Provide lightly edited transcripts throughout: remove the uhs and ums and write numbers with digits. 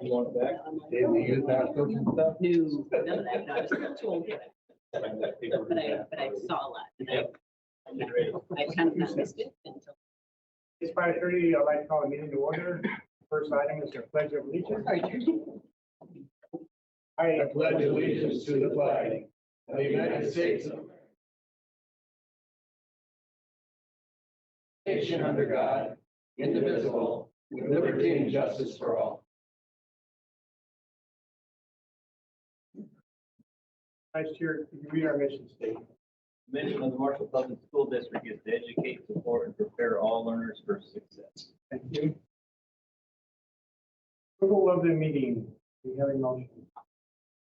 You want it back? Did we use that stuff and stuff? No, none of that. No, I was still too old for that. But I saw a lot. And I kind of not missed it until. It's 5:30. I'd like to call the meeting to order. First item is the pledge of allegiance. I pledge allegiance to the flag of the United States of America, nation under God, indivisible, with liberty and justice for all. Vice Chair, could you read our mission statement? Mission of the Marshall Public School District is to educate, support, and prepare all learners for success. Thank you. Approval of the meeting. We have a motion.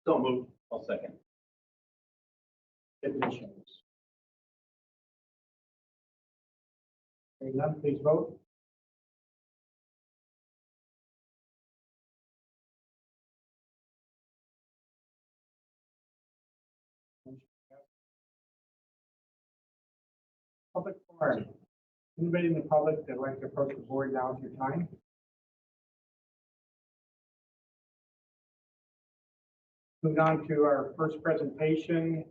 So moved. I'll second. Definitions. Hearing none, please vote. Public forum. Anybody in the public that'd like to approach the board, now is your time. Moving on to our first presentation,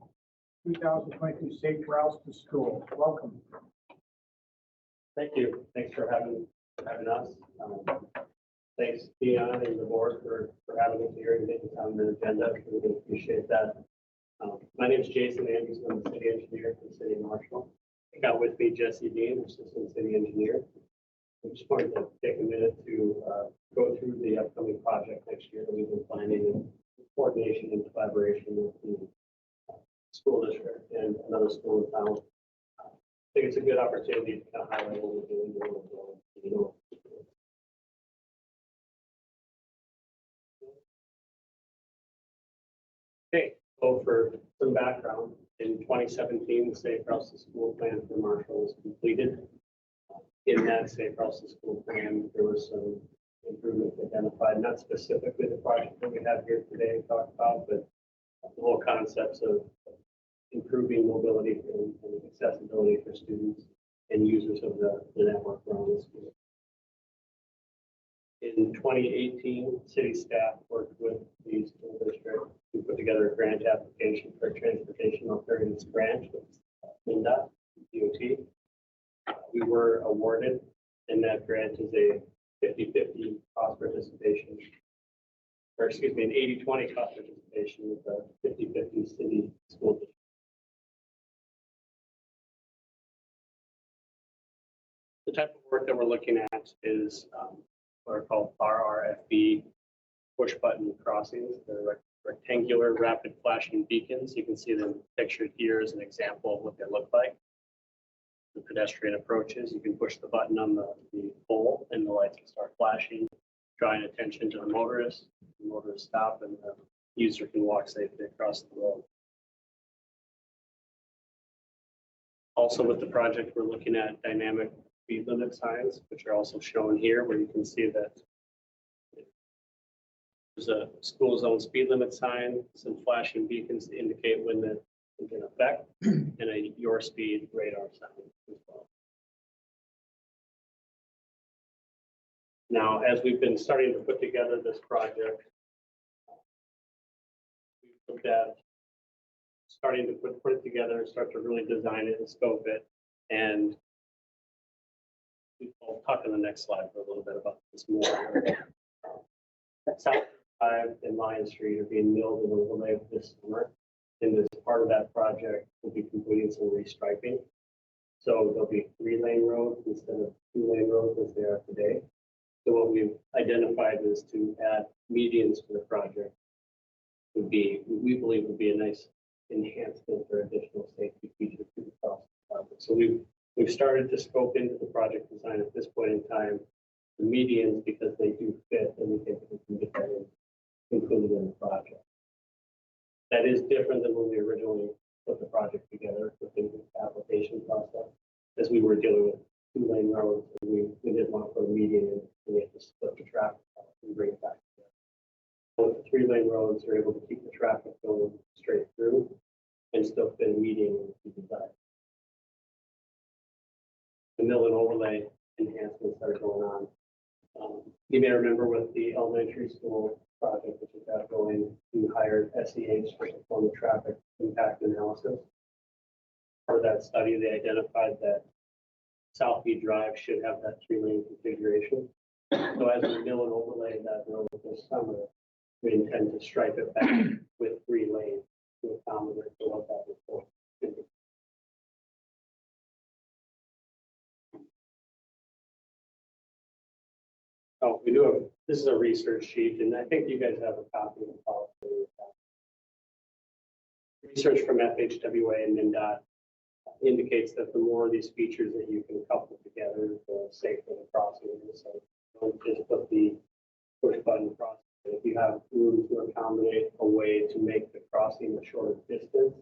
2022 Safe Routes to School. Welcome. Thank you. Thanks for having us. Thanks, Dion and the board for having us here and getting on the agenda. Really appreciate that. My name is Jason Andrews. I'm the city engineer for the city of Marshall. I got with me Jesse Dean, assistant city engineer. I just wanted to take a minute to go through the upcoming project next year that we've been planning in coordination and collaboration with the school district and another school in town. I think it's a good opportunity to kind of highlight what we're doing. Okay, so for some background, in 2017, the Safe Routes to School plan for Marshall was completed. In that Safe Routes to School plan, there was some improvements identified, not specifically the project that we have here today to talk about, but the whole concepts of improving mobility and accessibility for students and users of the network around the school. In 2018, city staff worked with the school district to put together a grant application for a transportation alternatives grant with MnDOT, DOT. We were awarded, and that grant is a 50-50 cost participation, or excuse me, an 80-20 cost participation with a 50-50 city school district. The type of work that we're looking at is what are called RRFB push button crossings. They're rectangular rapid flashing beacons. You can see them pictured here as an example of what they look like. The pedestrian approaches, you can push the button on the pole and the lights will start flashing, drawing attention to the motorist. The motorist stop and the user can walk safely across the road. Also with the project, we're looking at dynamic speed limit signs, which are also shown here, where you can see that there's a school zone speed limit sign, some flashing beacons to indicate when it's in effect, and a your speed radar sign as well. Now, as we've been starting to put together this project, we've looked at starting to put it together and start to really design it and scope it. And I'll talk on the next slide for a little bit about this more. South 5 and Lion Street are being milled and overlaid this summer. And as part of that project, we'll be completing some restriping. So there'll be 3-lane roads instead of 2-lane roads as they are today. So what we've identified is to add medians for the project would be, we believe would be a nice enhancement or additional safety feature to the project. So we've started to scope into the project design at this point in time, the medians, because they do fit and we think we can get that included in the project. That is different than when we originally put the project together within the application process, as we were dealing with 2-lane roads and we didn't want to put a median in, we had to split the traffic and bring it back together. With the 3-lane roads, you're able to keep the traffic going straight through and still fit a median in the design. The mill and overlay enhancements that are going on You may remember with the elementary school project, which is got going, we hired SEH to perform the traffic impact analysis. For that study, they identified that Southview Drive should have that 3-lane configuration. So as we mill and overlay that road this summer, we intend to stripe it back with 3 lanes to accommodate for what that is for. Oh, we do have, this is a research sheet, and I think you guys have a copy of the policy. Research from FHWA and MnDOT indicates that the more of these features that you can couple together, the safer the crossing is. So don't just put the push button crossing. If you have room to accommodate a way to make the crossing a shorter distance,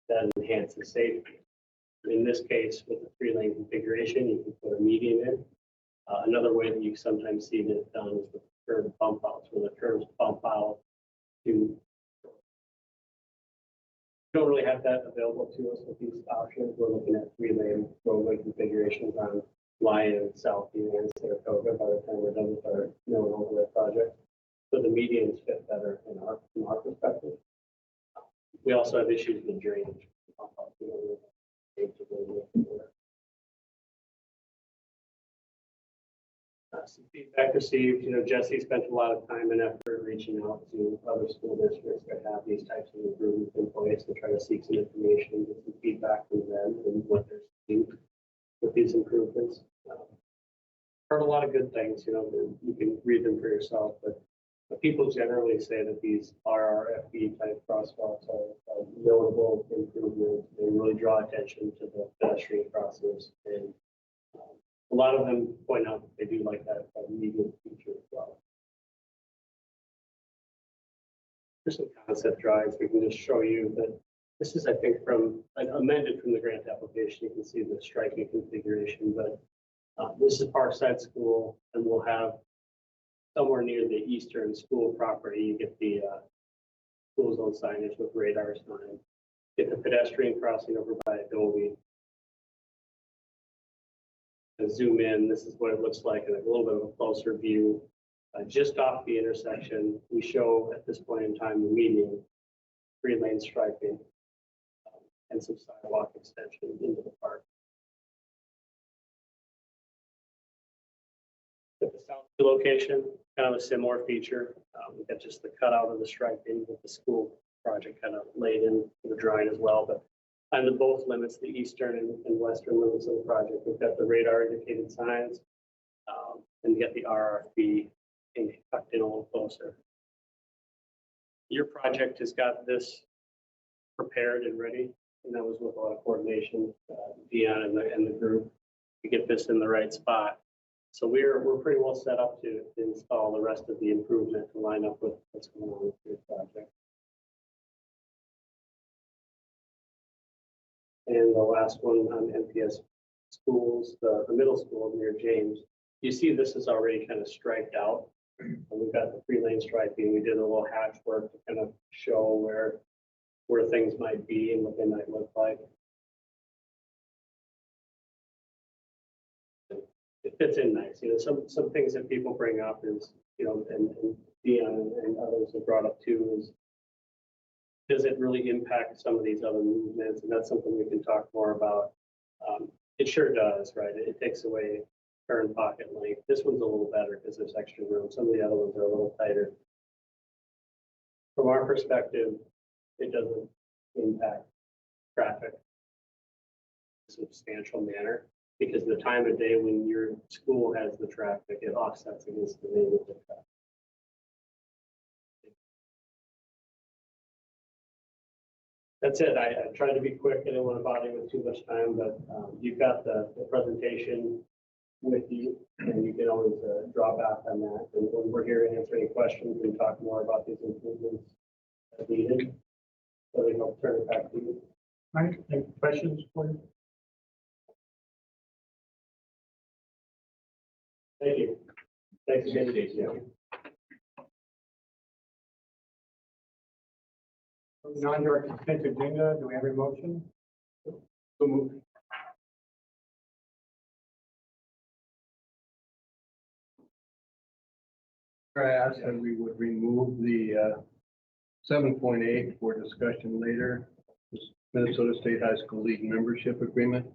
that enhances safety. In this case, with the 3-lane configuration, you can put a median in. Another way that you sometimes see this done is with curb bump outs, where the curbs bump out to. We don't really have that available to us with these options. We're looking at 3-lane roadway configurations on Lyon, Southview, and Saratoga by the time we're done with our mill and overlay project. So the medians fit better from our perspective. We also have issues with drainage. Some feedback received, Jesse spent a lot of time and effort reaching out to other school districts that have these types of improvements in place to try to seek some information, get some feedback from them and what they're seeing with these improvements. Heard a lot of good things, you can read them for yourself, but people generally say that these RRFB type crosswalks are notable improvements. They really draw attention to the pedestrian crossings, and a lot of them point out that they do like that median feature as well. Here's some concept drawings. We can just show you that this is, I think, from amended from the grant application. You can see the striking configuration, but this is Parkside School, and we'll have somewhere near the eastern school property, you get the school zone signage with radar sign. Get the pedestrian crossing over by Adobe. And zoom in, this is what it looks like in a little bit of a closer view. Just off the intersection, we show at this point in time the median, 3-lane striping, and some sidewalk extension into the park. At the south location, kind of a similar feature. We've got just the cutout of the striping with the school project kind of laid in the drawing as well. But on the both limits, the eastern and western limits of the project, we've got the radar indicated signs, and you get the RRB tucked in a little closer. Your project has got this prepared and ready, and that was with a lot of coordination, Dion and the group to get this in the right spot. So we're pretty well set up to install the rest of the improvement to line up with what's going on with your project. And the last one on MPS schools, the middle school near James, you see this is already kind of striped out. And we've got the 3-lane striping. We did a little hatch work to kind of show where things might be and what they might look like. It fits in nice. Some things that people bring up is, and Dion and others have brought up too, is does it really impact some of these other movements? And that's something we can talk more about. It sure does, right? It takes away turn pocket length. This one's a little better because there's extra room. Some of the other ones are a little tighter. From our perspective, it doesn't impact traffic in a substantial manner because the time of day when your school has the traffic, it offsets against the neighborhood traffic. That's it. I tried to be quick. I didn't want to bother you with too much time, but you've got the presentation with you, and you can always draw back on that. And when we're here to answer any questions, we can talk more about these improvements as needed. So I think I'll turn it back to you. All right, any questions for you? Thank you. Thanks again, Jason. Moving on to our consent agenda, do we have a motion? So moved. I asked that we would remove the 7.8 for discussion later, this Minnesota State High School League membership agreement.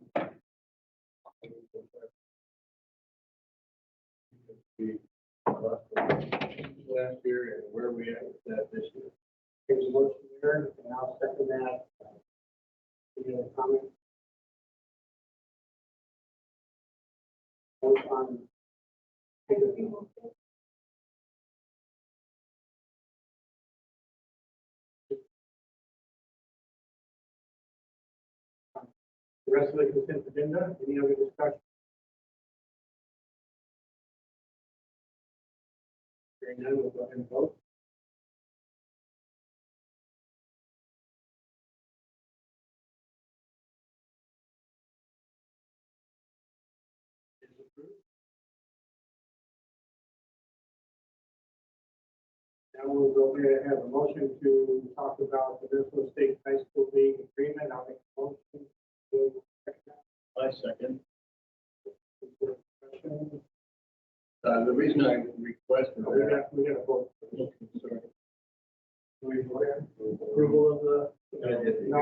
Last year and where we at with that this year. There's a motion there, and I'll second that. Any other comment? Vote on. The rest of the consent agenda, any other discussion? Hearing none, we'll go ahead and vote. It is approved. Now we'll go ahead and have a motion to talk about the Minnesota State High School League agreement. I'll make a motion to. I second. The reason I requested that. We got a vote. Sorry. We vote approval of the. No,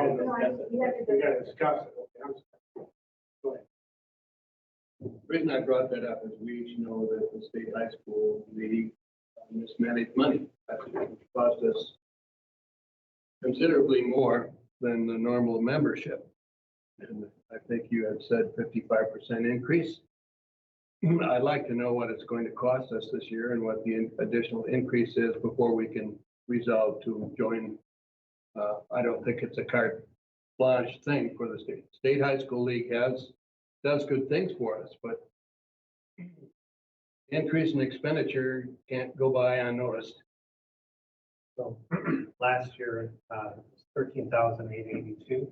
we got to discuss it. Okay, I'm sorry. Go ahead. The reason I brought that up is we each know that the state high school league mismanaged money. That's cost us considerably more than the normal membership. And I think you had said 55% increase. I'd like to know what it's going to cost us this year and what the additional increase is before we can resolve to join. I don't think it's a carte blanche thing for the state. State High School League does good things for us, but increase in expenditure can't go by unnoticed. So last year, it was 13,882.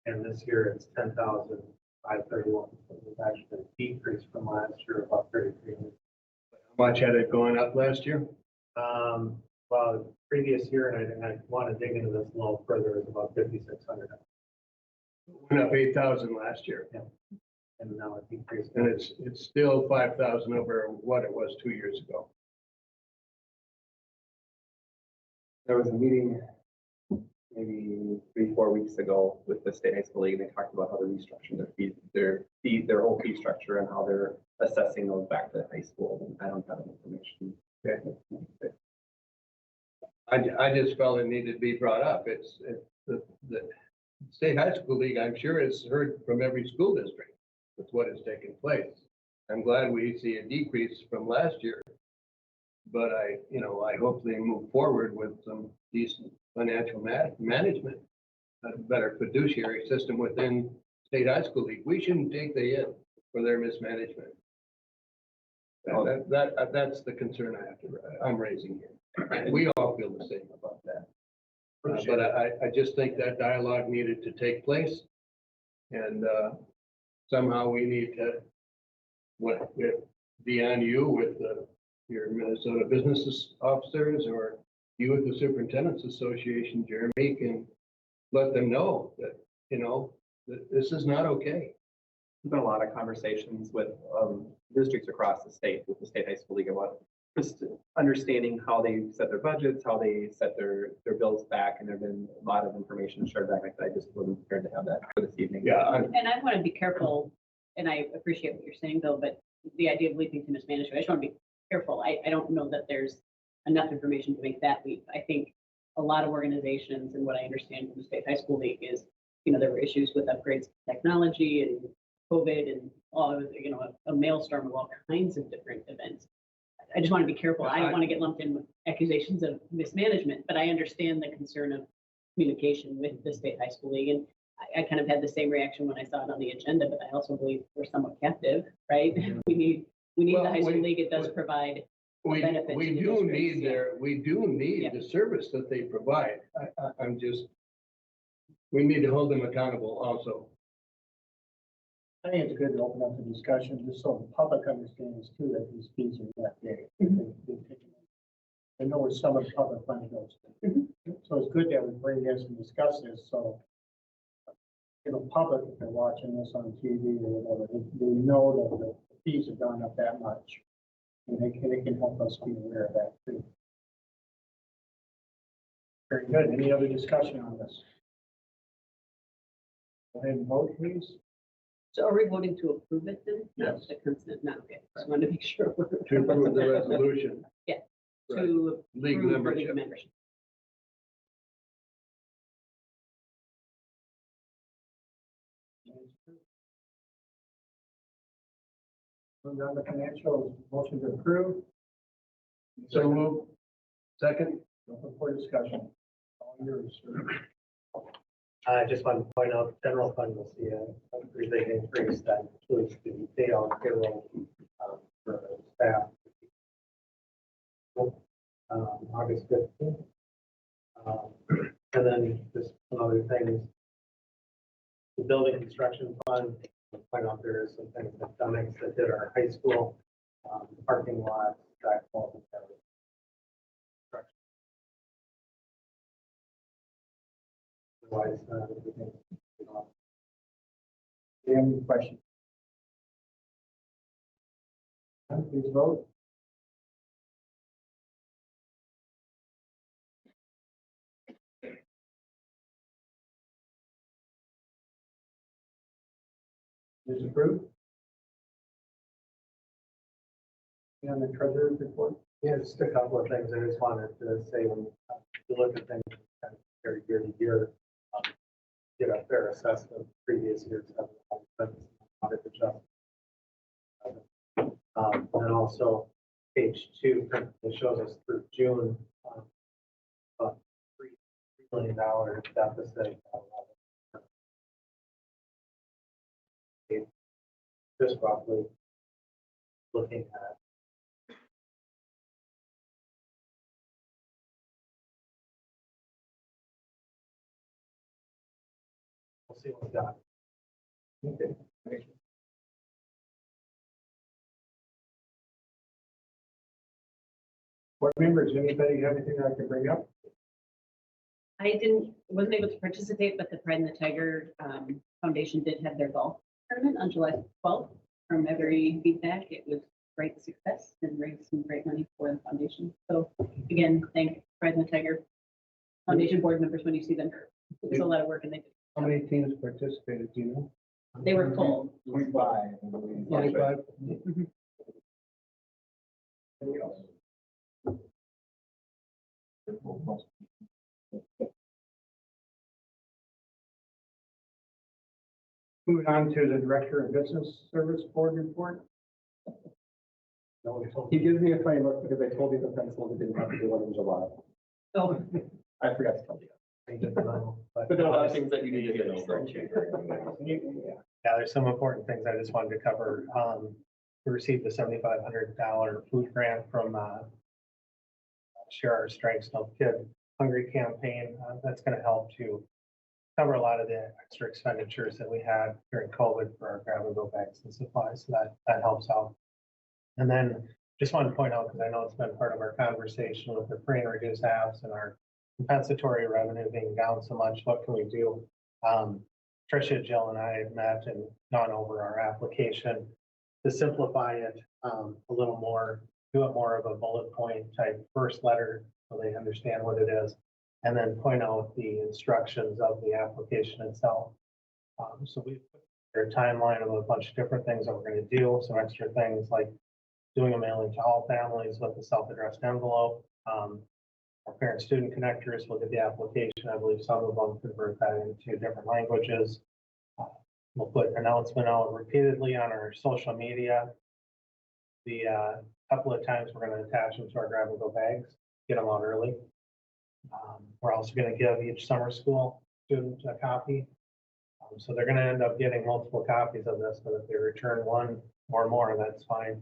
And this year it's 10,531. So it's actually a decrease from last year, about 33. How much had it gone up last year? Well, the previous year, and I want to dig into this a little further, is about 5,600. Went up 8,000 last year, And now it decreased. and it's still 5,000 over what it was 2 years ago. There was a meeting maybe 3-4 weeks ago with the State High School League, and they talked about how they're restructuring their whole fee structure and how they're assessing those back to high school. And I don't have any information. Okay. I just felt it needed to be brought up. It's the State High School League, I'm sure, has heard from every school district with what has taken place. I'm glad we see a decrease from last year. But I hope they move forward with some decent financial management, a better fiduciary system within State High School League. We shouldn't take the hit for their mismanagement. That's the concern I'm raising here. We all feel the same about that. But I just think that dialogue needed to take place. And somehow we need to, be on you with your Minnesota business officers, or you with the Superintendent's Association, Jeremy, can let them know that, that this is not okay. There's been a lot of conversations with districts across the state, with the State High School League, about just understanding how they set their budgets, how they set their bills back, and there've been a lot of information shared back. I just wasn't prepared to have that for this evening. Yeah, And I want to be careful, and I appreciate what you're saying, Bill, but the idea of leaping to mismanagement, I just want to be careful. I don't know that there's enough information to make that leap. I think a lot of organizations, and what I understand from the State High School League is, there were issues with upgrades to technology and COVID and all, a maelstrom of all kinds of different events. I just want to be careful. I don't want to get lumped in with accusations of mismanagement, but I understand the concern of communication with the State High School League. And I kind of had the same reaction when I saw it on the agenda, but I also believe we're somewhat captive, right? We need Well, the high school league. It does provide we benefit to do the districts, need yeah. the service that they provide. We need to hold them accountable also. I think it's good to open up the discussion, just so the public understands too, that these fees are that big. I know where some of the public money goes. So it's good that we bring this and discuss this, so public, if they're watching this on TV or whatever, they know that the fees have gone up that much. And they can help us be aware of that too. Very good. Any other discussion on this? Go ahead and vote, please. So are we voting to approve it then? Not Yes. the consent, no, okay. Just wanted to make sure. we're- To approve the resolution, To league approve the membership. membership. Moving on to financials, motion to approve. So move. Second? Open for discussion. All yours. I just wanted to point out, general fund will see a pretty big increase that includes the payout payroll for staff. August 15th. And then just some other things. The building construction fund, I'll point out there is some things that Dunnings that did our high school parking lot, track wall, and everything. Otherwise, everything. Do you have any questions? Please vote. Is approved. And the treasurer's report. Yeah, just a couple of things I just wanted to say when you look at things kind of very year to year. Get a fair assessment of previous years. Audit adjustment. And also page 2, it shows us through June. About $3 million deficit. Just roughly looking at. We'll see what we got. Okay. Board members, anybody have anything I can bring up? Wasn't able to participate, but the Pride and the Tiger Foundation did have their golf tournament on July 12th. From every feedback, it was great success and raised some great money for the foundation. So again, thank Pride and the Tiger Foundation board members when you see them. It was a lot of work and they did. How many teams participated, do you know? They were full. 25. 25? Anything else? Moving on to the Director of Business Service Board report. He gives me a funny look because I told you the principal didn't have to do one in July. Oh, I forgot to tell you. But But there are a lot of things that you need to get over. Yeah, there's some important things I just wanted to cover. We received a $7,500 food grant from Share Our Strengths No Kid Hungry campaign. That's going to help to cover a lot of the extra expenditures that we had during COVID for our grab and go bags and supplies. So that helps out. And then just wanted to point out, because I know it's been part of our conversation with the free and reduced apps and our compensatory revenue being down so much, what can we do? Tricia, Jill, and I have met and gone over our application to simplify it a little more, do it more of a bullet point type first letter so they understand what it is, and then point out the instructions of the application itself. So we put a timeline of a bunch of different things that we're going to do, some extra things like doing a mailing to all families with a self-addressed envelope. Our parent-student connectors will get the application. I believe some of them convert that into different languages. We'll put an announcement out repeatedly on our social media. The couple of times we're going to attach them to our grab and go bags, get them out early. We're also going to give each summer school student a copy. So they're going to end up getting multiple copies of this, but if they return one or more, that's fine.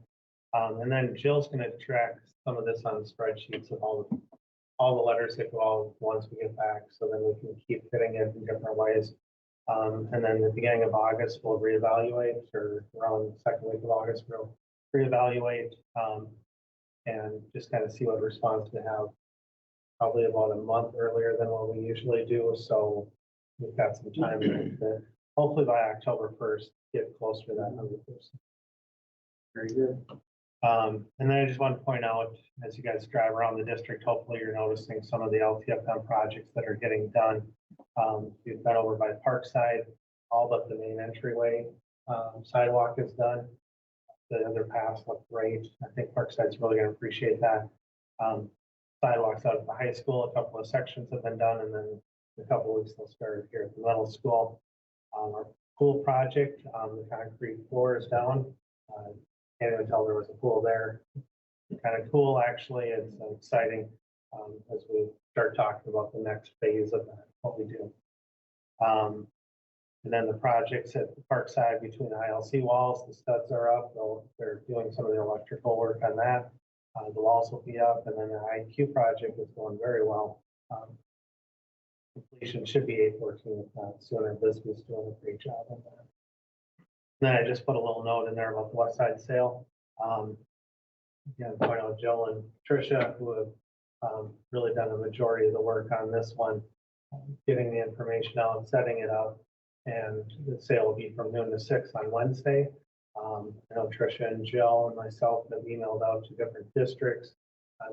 And then Jill's going to track some of this on spreadsheets of all the letters that go out once we get back, so then we can keep fitting it in different ways. And then at the beginning of August, we'll reevaluate, or around the second week of August, we'll reevaluate and just kind of see what response we have. Probably about a month earlier than what we usually do, so we've got some time to hopefully by October 1st, get closer to that 100%. Very good. And then I just want to point out, as you guys drive around the district, hopefully you're noticing some of the LTFM projects that are getting done. You've been over by Parkside, all but the main entryway, sidewalk is done. The other paths look great. I think Parkside's really gonna appreciate that. Sidewalks out at the high school, a couple of sections have been done, and then in a couple of weeks they'll start here at the middle school. Our pool project, the concrete floor is down. Can't even tell there was a pool there. Kind of cool, actually. It's exciting as we start talking about the next phase of that, what we do. And then the projects at the Parkside between the ILC walls, the studs are up. They're doing some of the electrical work on that. The walls will be up, and then the IQ project is going very well. Completion should be 8/14, if not sooner. Bisbee's doing a great job on that. Then I just put a little note in there about the West Side sale. Again, point out Jill and Tricia, who have really done the majority of the work on this one, getting the information out, setting it up, and the sale will be from noon to 6 on Wednesday. I know Tricia and Jill and myself have emailed out to different districts,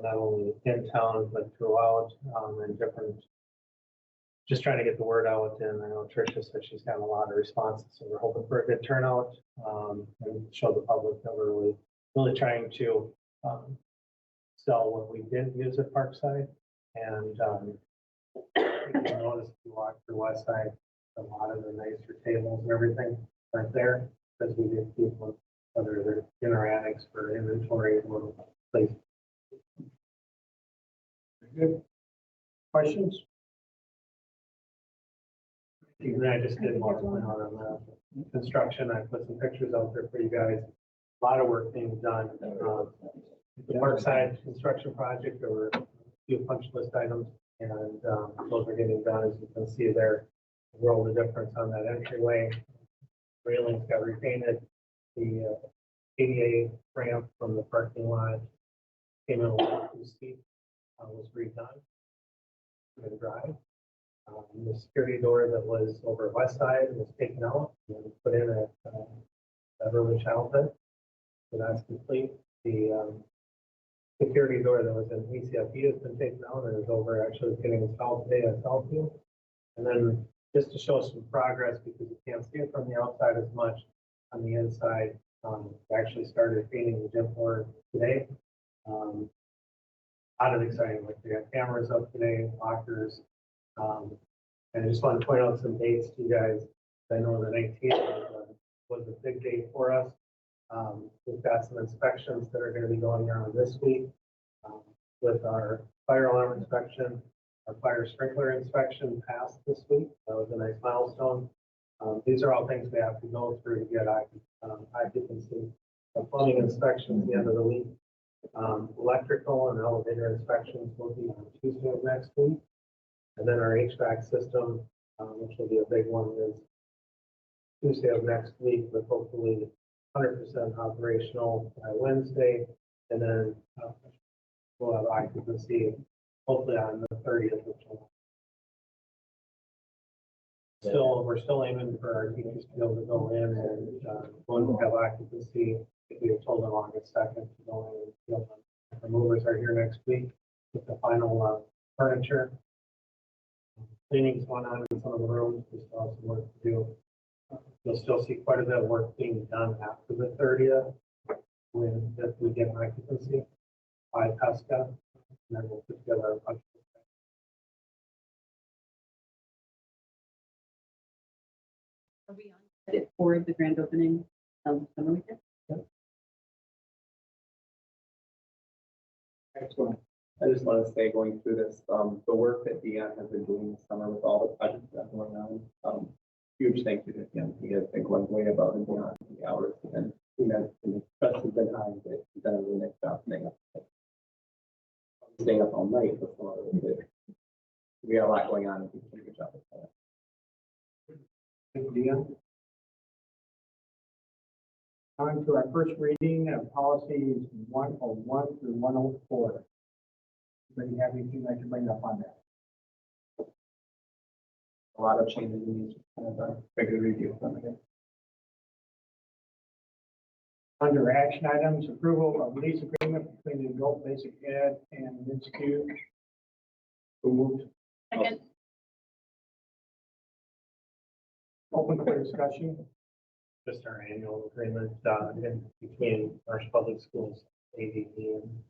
not only in town, but throughout, and different, just trying to get the word out. And I know Tricia said she's gotten a lot of responses, so we're hoping for a good turnout, and show the public that we're really trying to sell what we didn't use at Parkside. And you notice if you walk through West Side, a lot of the nicer tables and everything right there, because we give people, whether they're dinner attics for inventory or place. Good. Questions? And I just did want to point out on the construction, I put some pictures out there for you guys. A lot of work being done. The Parkside construction project, there were a few punch list items, and those are getting done. As you can see there, the world of difference on that entryway. Railings got repainted. The ADA ramp from the parking lot came in a little too steep, was redone. And drive. The security door that was over West Side was taken out and put in at early childhood. So that's complete. The security door that was in ECFE has been taken out and is over, actually getting installed today at Southfield. And then just to show some progress, because you can't see it from the outside as much, on the inside, we actually started painting the gym floor today. A lot of exciting, like we got cameras up today, lockers. And I just want to point out some dates to you guys. I know the 19th was a big date for us. We've got some inspections that are going to be going on this week with our fire alarm inspection, our fire sprinkler inspection passed this week. That was a nice milestone. These are all things we have to go through to get occupancy. The plumbing inspections at the end of the week. Electrical and elevator inspections will be on Tuesday of next week. And then our HVAC system, which will be a big one, is Tuesday of next week, but hopefully 100% operational by Wednesday. And then we'll have occupancy hopefully on the 30th of July. We're still aiming for our teachers to be able to go in and we'll have occupancy. If we were told on August 2nd to go in, and you know, the movers are here next week with the final furniture. Cleaning's going on in some of the rooms. We still have some work to do. You'll still see quite a bit of work being done after the 30th if we get occupancy by Pesca. And then we'll put together a bunch of things. Are we on credit for the grand opening of summer weekend? Excellent. I just want to say, going through this, the work that Deanne has been doing this summer with all the projects that are going on, huge thank you to him. He has been going way above and beyond the hours, and the trust has been high, but he's done a really nice job staying up all night before we got a lot going on, and he's doing a good job with that. Thank you, Deanne. On to our first reading of policies 101 through 104. Anybody have anything like to bring up on that? A lot of changes in these, kind of a regular review of them again. Under action items, approval of lease agreement between the adult basic ed and Minsky. Who moved? Second, Open for discussion. Just our annual agreement, in between Marsh Public Schools, ADD and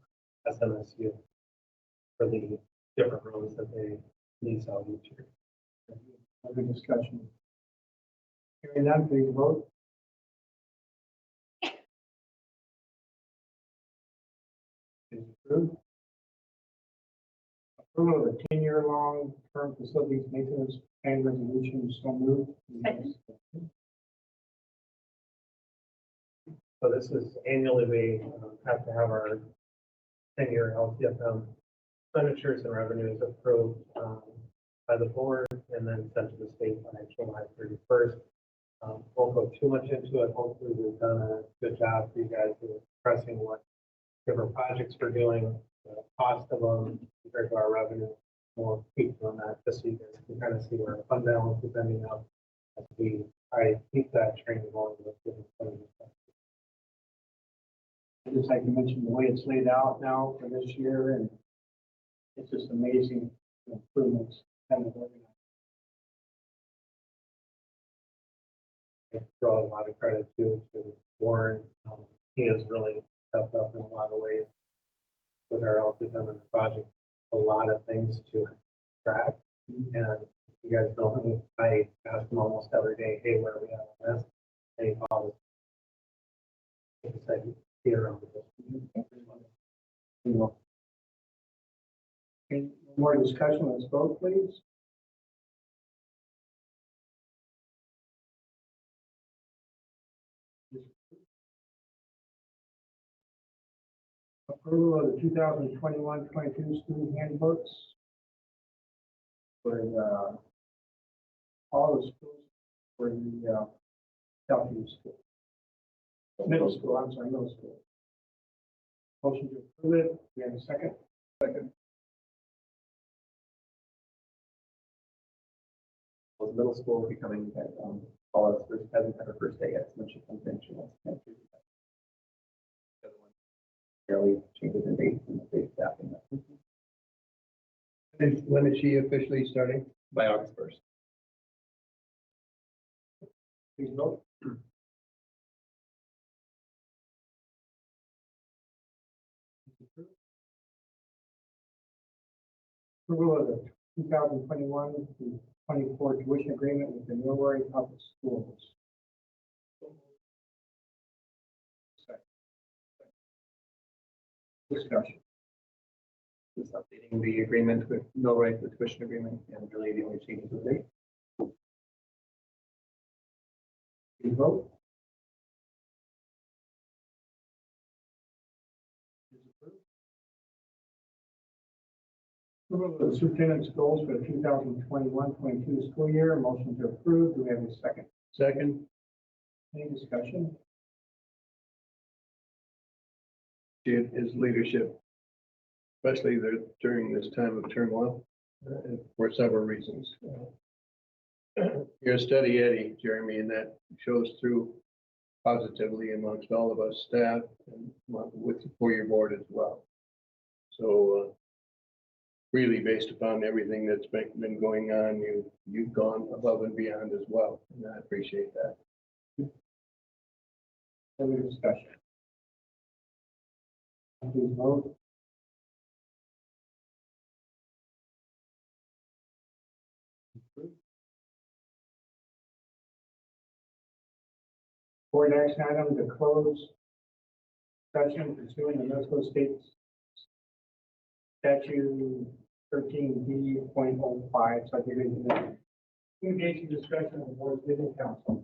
SMSU for the different rooms that they lease out each year. Other discussion. Hearing none, please vote. Is approved. Approval of a 10-year long-term facilities maintenance plan resolution, so moved. Second. So this is annually, we have to have our 10-year LTFM expenditures and revenues approved by the board and then sent to the state by July 31st. Won't go too much into it. Hopefully, we've done a good job for you guys of expressing what different projects we're doing, the cost of them compared to our revenue. More tweaks on that, just so you guys can kind of see where our fund balance is ending up as we try to keep that train going with different things. Just like you mentioned, the way it's laid out now for this year, and it's just amazing improvements. Kind of organized. I throw a lot of credit to Warren. He has really stepped up in a lot of ways with our LTFM and the project. A lot of things to track. And you guys know me, I ask him almost every day, hey, where are we at on this? And he follows. Like I said, be around with this. Okay, more discussion, let's vote, please. Approval of the 2021-22 student handbooks for all the schools for the Southeast School. Middle school, I'm sorry, middle school. Motion to approve it, we have a second? Second. Was middle school becoming, all of us hasn't had our first day yet, so when she comes in, she wants to. The other one Barely changes in dates and the date staffing When is she officially starting? by August 1st. Please vote. Approval of the 2021-24 tuition agreement with the Millbury Public Schools. Discussion. Just updating the agreement with Millwright, the tuition agreement, and really the only changes of date. Please vote. Approval of the superintendent's goals for the 2021-22 school year. Motion to approve. Do we have a second? Second, Any discussion? his leadership, especially during this time of turmoil, for several reasons. You're a steady Eddie, Jeremy, and that shows through positively amongst all of us staff and for your board as well. So really based upon everything that's been going on, you've gone above and beyond as well, and I appreciate that. Further discussion? Please vote. Board action item to close discussion pursuing the Minnesota State Statute 13D.05, subdivision. Engaging discussion of the board's legal counsel.